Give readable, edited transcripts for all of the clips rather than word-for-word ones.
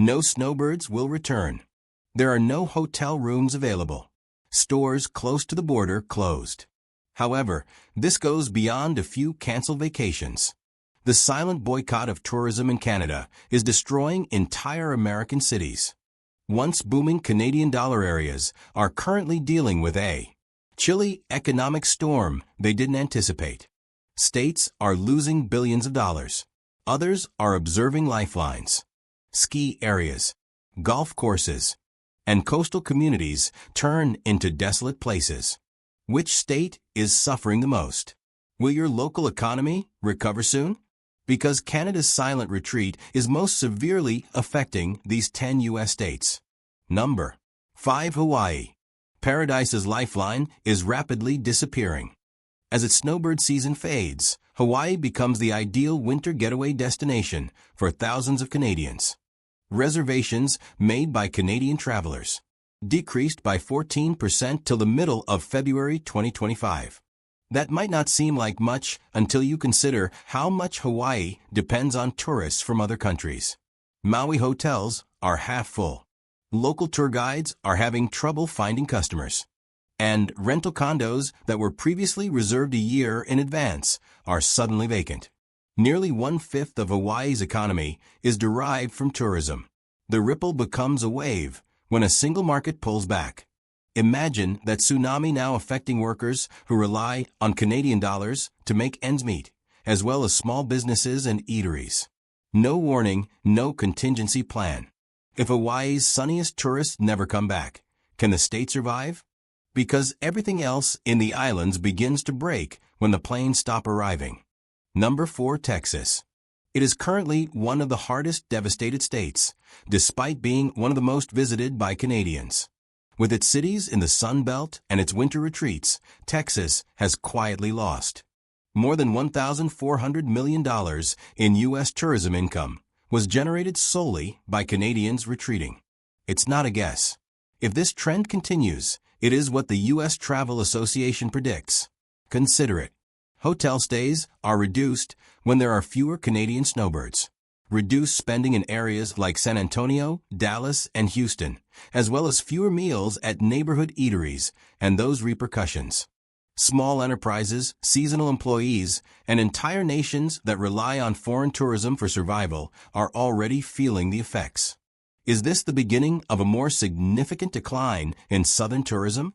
No snowbirds will return. There are no hotel rooms available. Stores close to the border closed. However, this goes beyond a few canceled vacations. The silent boycott of tourism in Canada is destroying entire American cities. Once booming Canadian dollar areas are currently dealing with a chilly economic storm they didn't anticipate. States are losing billions of dollars. Others are observing lifelines. Ski areas, golf courses, and coastal communities turn into desolate places. Which state is suffering the most? Will your local economy recover soon? Because Canada's silent retreat is most severely affecting these 10 U.S. states. Number 5. Hawaii. Paradise's lifeline is rapidly disappearing. As its snowbird season fades, Hawaii becomes the ideal winter getaway destination for thousands of Canadians. Reservations made by Canadian travelers decreased by 14% till the middle of February 2025. That might not seem like much until you consider how much Hawaii depends on tourists from other countries. Maui hotels are half full. Local tour guides are having trouble finding customers. And rental condos that were previously reserved a year in advance are suddenly vacant. Nearly 1/5 of Hawaii's economy is derived from tourism. The ripple becomes a wave when a single market pulls back. Imagine that tsunami now affecting workers who rely on Canadian dollars to make ends meet, as well as small businesses and eateries. No warning, no contingency plan. If Hawaii's sunniest tourists never come back, can the state survive? Because everything else in the islands begins to break when the planes stop arriving. Number 4. Texas. It is currently one of the hardest devastated states, despite being one of the most visited by Canadians. With its cities in the Sun Belt and its winter retreats, Texas has quietly lost. More than $1,400 million in U.S. tourism income was generated solely by Canadians retreating. It's not a guess. If this trend continues, it is what the U.S. Travel Association predicts. Consider it. Hotel stays are reduced when there are fewer Canadian snowbirds. Reduced spending in areas like San Antonio, Dallas, and Houston, as well as fewer meals at neighborhood eateries and those repercussions. Small enterprises, seasonal employees, and entire nations that rely on foreign tourism for survival are already feeling the effects. Is this the beginning of a more significant decline in southern tourism?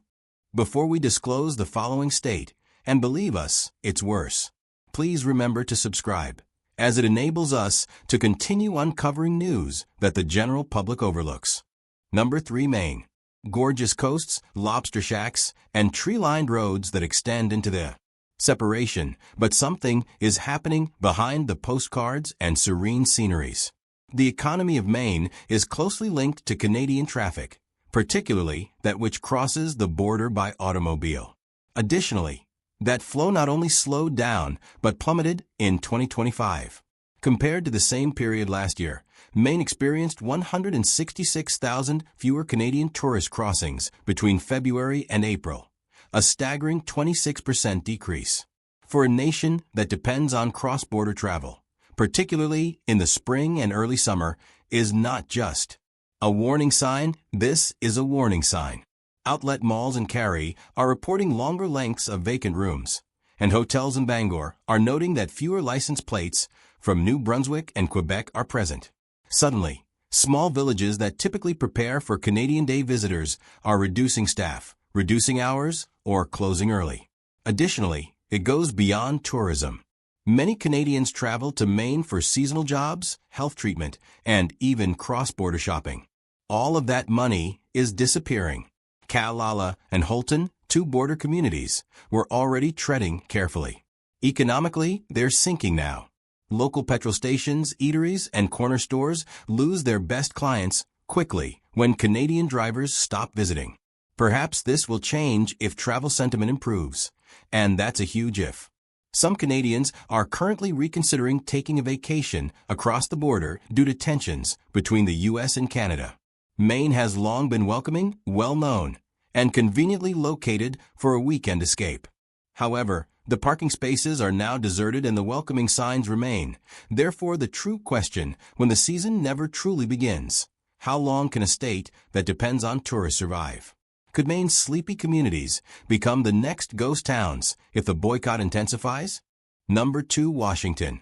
Before we disclose the following state, and believe us, it's worse, please remember to subscribe, as it enables us to continue uncovering news that the general public overlooks. Number 3. Maine. Gorgeous coasts, lobster shacks, and tree-lined roads that extend into the separation, but something is happening behind the postcards and serene sceneries. The economy of Maine is closely linked to Canadian traffic, particularly that which crosses the border by automobile. Additionally, that flow not only slowed down, but plummeted in 2025. Compared to the same period last year, Maine experienced 166,000 fewer Canadian tourist crossings between February and April, a staggering 26% decrease. For a nation that depends on cross-border travel, particularly in the spring and early summer, is not just a warning sign, this is a warning sign. Outlet malls in Cary are reporting longer lengths of vacant rooms, and hotels in Bangor are noting that fewer license plates from New Brunswick and Quebec are present. Suddenly, small villages that typically prepare for Canadian Day visitors are reducing staff, reducing hours, or closing early. Additionally, it goes beyond tourism. Many Canadians travel to Maine for seasonal jobs, health treatment, and even cross-border shopping. All of that money is disappearing. Kalala and Holton, 2 border communities, were already treading carefully. Economically, they're sinking now. Local petrol stations, eateries, and corner stores lose their best clients quickly when Canadian drivers stop visiting. Perhaps this will change if travel sentiment improves, and that's a huge if. Some Canadians are currently reconsidering taking a vacation across the border due to tensions between the U.S. and Canada. Maine has long been welcoming, well-known, and conveniently located for a weekend escape. However, the parking spaces are now deserted and the welcoming signs remain. Therefore, the true question, when the season never truly begins, How long can a state that depends on tourists survive? Could Maine's sleepy communities become the next ghost towns if the boycott intensifies? Number 2. Washington.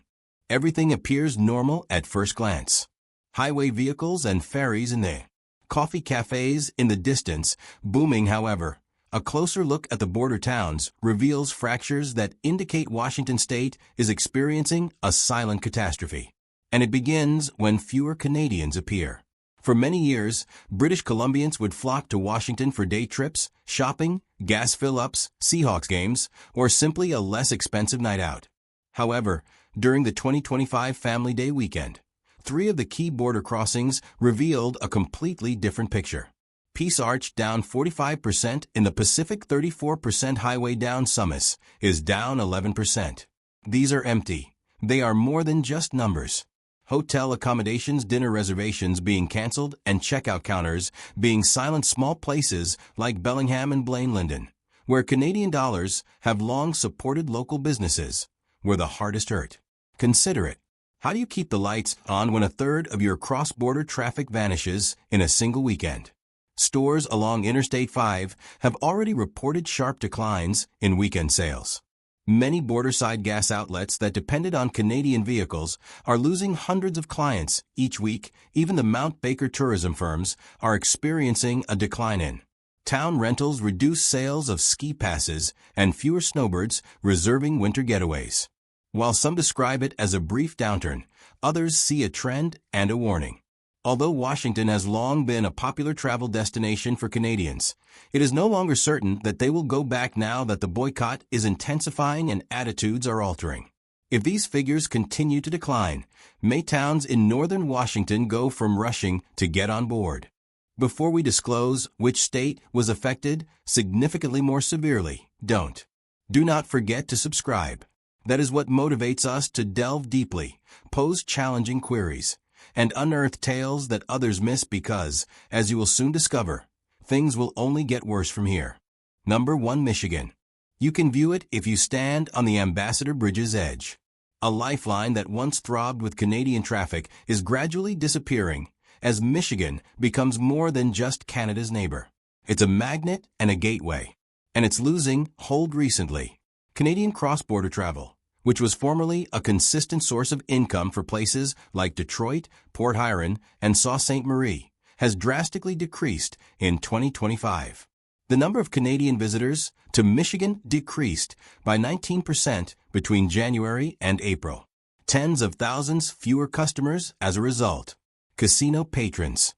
Everything appears normal at first glance. Highway vehicles and ferries in the coffee cafes in the distance booming. However, a closer look at the border towns reveals fractures that indicate Washington state is experiencing a silent catastrophe. And it begins when fewer Canadians appear. For many years, British Columbians would flock to Washington for day trips, shopping, gas fill-ups, Seahawks games, or simply a less expensive night out. However, during the 2025 Family Day weekend, 3 of the key border crossings revealed a completely different picture. Peace Arch down 45% in the Pacific, 34% highway down Summit is down 11%. These are empty. They are more than just numbers. Hotel accommodations, dinner reservations being canceled, and checkout counters being silent. Small places like Bellingham and Blaine Linden, where Canadian dollars have long supported local businesses, were the hardest hurt. Consider it. How do you keep the lights on when a third of your cross-border traffic vanishes in a single weekend? Stores along Interstate 5 have already reported sharp declines in weekend sales. Many borderside gas outlets that depended on Canadian vehicles are losing hundreds of clients each week. Even the Mount Baker tourism firms are experiencing a decline in town rentals, reduced sales of ski passes, and fewer snowbirds reserving winter getaways. While some describe it as a brief downturn, others see a trend and a warning. Although Washington has long been a popular travel destination for Canadians, it is no longer certain that they will go back now that the boycott is intensifying and attitudes are altering. If these figures continue to decline, may towns in northern Washington go from rushing to get on board? Before we disclose which state was affected significantly more severely, do not forget to subscribe. That is what motivates us to delve deeply, pose challenging queries, and unearth tales that others miss because, as you will soon discover, things will only get worse from here. Number 1. Michigan. You can view it if you stand on the Ambassador Bridge's edge. A lifeline that once throbbed with Canadian traffic is gradually disappearing as Michigan becomes more than just Canada's neighbor. It's a magnet and a gateway, and it's losing hold recently. Canadian cross-border travel, which was formerly a consistent source of income for places like Detroit, Port Huron, and Sault Ste. Marie, has drastically decreased in 2025. The number of Canadian visitors to Michigan decreased by 19% between January and April. Tens of thousands fewer customers as a result. Casino patrons.